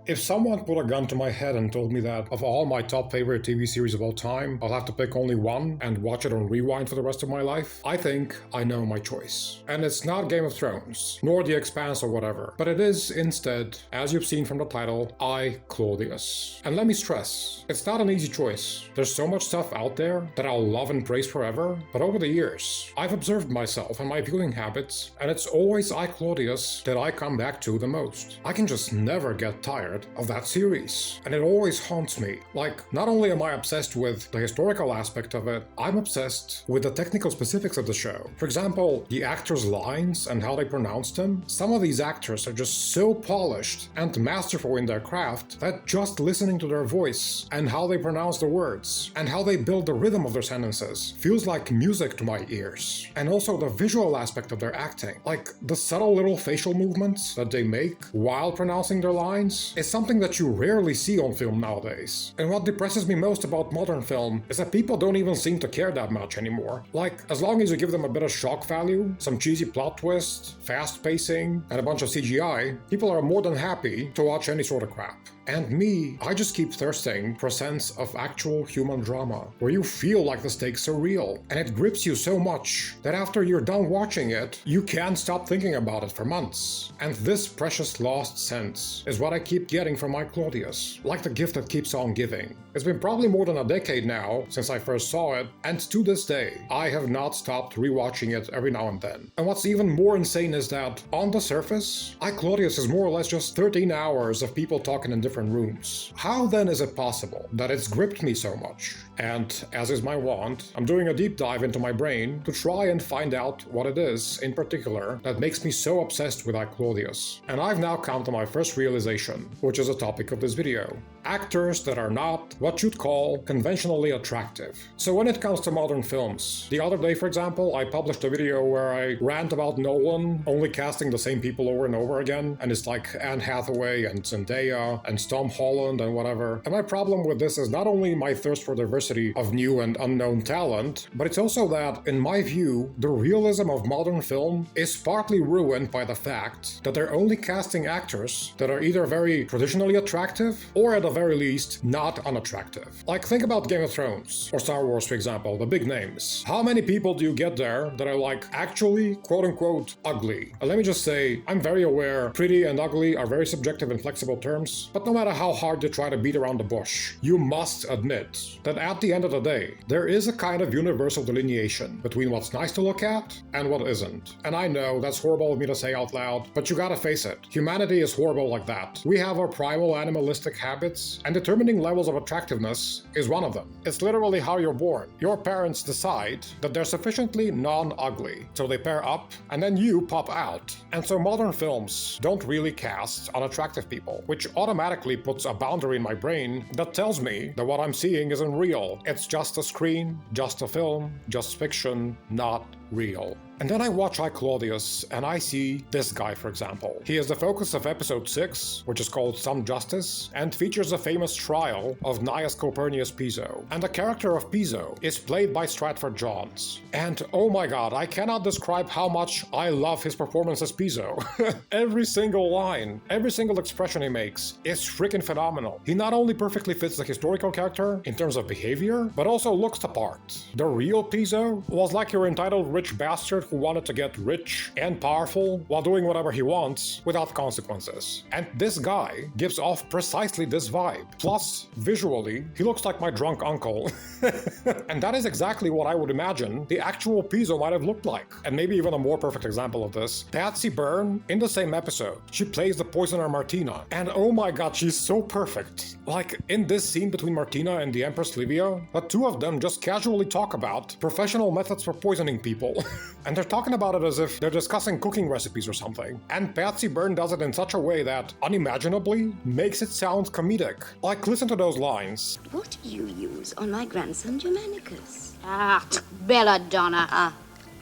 If someone put a gun to my head and told me that of all my top favorite TV series of all time, I'll have to pick only one and watch it on rewind for the rest of my life, I think I know my choice. And it's not Game of Thrones, nor The Expanse or whatever, but it is instead, as you've seen from the title, I Claudius. And let me stress, it's not an easy choice. There's so much stuff out there that I'll love and praise forever, but over the years, I've observed myself and my viewing habits, and it's always I Claudius that I come back to the most. I can just never get tired of that series, and it always haunts me. Like, not only am I obsessed with the historical aspect of it, I'm obsessed with the technical specifics of the show. For example, the actors' lines and how they pronounce them. Some of these actors are just so polished and masterful in their craft that just listening to their voice and how they pronounce the words and how they build the rhythm of their sentences feels like music to my ears. And also the visual aspect of their acting, like the subtle little facial movements that they make while pronouncing their lines, is something that you rarely see on film nowadays. And what depresses me most about modern film is that people don't even seem to care that much anymore. Like, as long as you give them a bit of shock value, some cheesy plot twist, fast pacing, and a bunch of CGI, people are more than happy to watch any sort of crap. And me, I just keep thirsting for a sense of actual human drama, where you feel like the stakes are real, and it grips you so much that after you're done watching it, you can't stop thinking about it for months. And this precious lost sense is what I keep getting from I Claudius, like the gift that keeps on giving. It's been probably more than a decade now since I first saw it, and to this day, I have not stopped rewatching it every now and then. And what's even more insane is that, on the surface, I Claudius is more or less just 13 hours of people talking in different rooms. How then is it possible that it's gripped me so much? And, as is my wont, I'm doing a deep dive into my brain to try and find out what it is, in particular, that makes me so obsessed with I Claudius. And I've now come to my first realization, which is the topic of this video. Actors that are not what you'd call conventionally attractive. So when it comes to modern films, the other day, for example, I published a video where I rant about Nolan only casting the same people over and over again, and it's like Anne Hathaway and Zendaya and Tom Holland and whatever. And my problem with this is not only my thirst for diversity of new and unknown talent, but it's also that, in my view, the realism of modern film is partly ruined by the fact that they're only casting actors that are either very traditionally attractive or at the very least not unattractive. Like, think about Game of Thrones or Star Wars, for example, the big names. How many people do you get there that are like actually quote-unquote ugly? And let me just say, I'm very aware pretty and ugly are very subjective and flexible terms, but no matter how hard you try to beat around the bush, you must admit that at the end of the day, there is a kind of universal delineation between what's nice to look at and what isn't. And I know that's horrible of me to say out loud, but you gotta face it. Humanity is horrible like that. We have our primal animalistic habits, and determining levels of attractiveness is one of them. It's literally how you're born. Your parents decide that they're sufficiently non-ugly, so they pair up, and then you pop out. And so modern films don't really cast unattractive people, which automatically puts a boundary in my brain that tells me that what I'm seeing isn't real. It's just a screen, just a film, just fiction, not real. And then I watch I Claudius, and I see this guy, for example. He is the focus of episode 6, which is called Some Justice, and features the famous trial of Gnaeus Calpurnius Piso. And the character of Piso is played by Stratford Johns. And oh my god, I cannot describe how much I love his performance as Piso. Every single line, every single expression he makes is freaking phenomenal. He not only perfectly fits the historical character in terms of behavior, but also looks the part. The real Piso was like your entitled rich bastard who wanted to get rich and powerful while doing whatever he wants without consequences. And this guy gives off precisely this vibe. Plus, visually, he looks like my drunk uncle. And that is exactly what I would imagine the actual Piso might have looked like. And maybe even a more perfect example of this, Patsy Byrne, in the same episode, she plays the poisoner Martina. And oh my god, she's so perfect. Like, in this scene between Martina and the Empress Livia, the two of them just casually talk about professional methods for poisoning people. And they're talking about it as if they're discussing cooking recipes or something. And Patsy Byrne does it in such a way that, unimaginably, makes it sound comedic. Like, listen to those lines. What do you use on my grandson Germanicus? Ah, belladonna. Ah,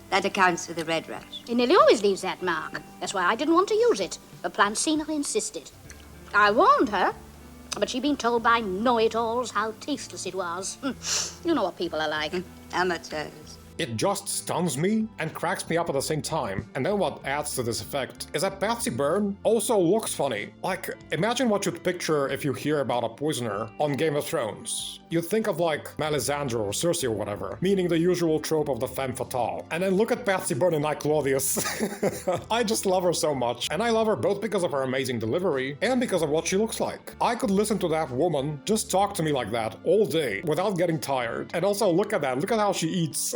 that accounts for the red rash. It nearly always leaves that mark. That's why I didn't want to use it. But Plancina insisted. I warned her, but she'd been told by know-it-alls how tasteless it was. You know what people are like. Amateurs. It just stuns me and cracks me up at the same time. And then what adds to this effect is that Patsy Byrne also looks funny. Like, imagine what you'd picture if you hear about a poisoner on Game of Thrones. You'd think of like Melisandre or Cersei or whatever, meaning the usual trope of the femme fatale. And then look at Patsy Byrne in I Claudius. I just love her so much. And I love her both because of her amazing delivery and because of what she looks like. I could listen to that woman just talk to me like that all day without getting tired. And also look at that, look at how she eats.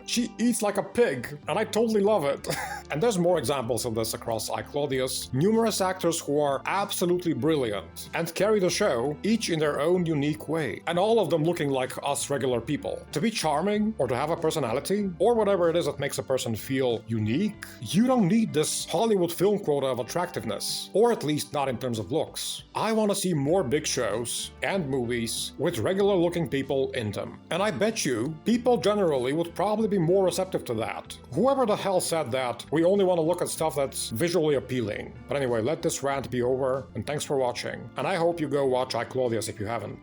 She eats like a pig, and I totally love it. And there's more examples of this across I Claudius. Numerous actors who are absolutely brilliant and carry the show, each in their own unique way. And all of them looking like us regular people. To be charming, or to have a personality, or whatever it is that makes a person feel unique, you don't need this Hollywood film quota of attractiveness. Or at least not in terms of looks. I want to see more big shows and movies with regular looking people in them. And I bet you, people generally would probably be more receptive to that. Whoever the hell said that, we only want to look at stuff that's visually appealing. But anyway, let this rant be over, and thanks for watching. And I hope you go watch I Claudius if you haven't.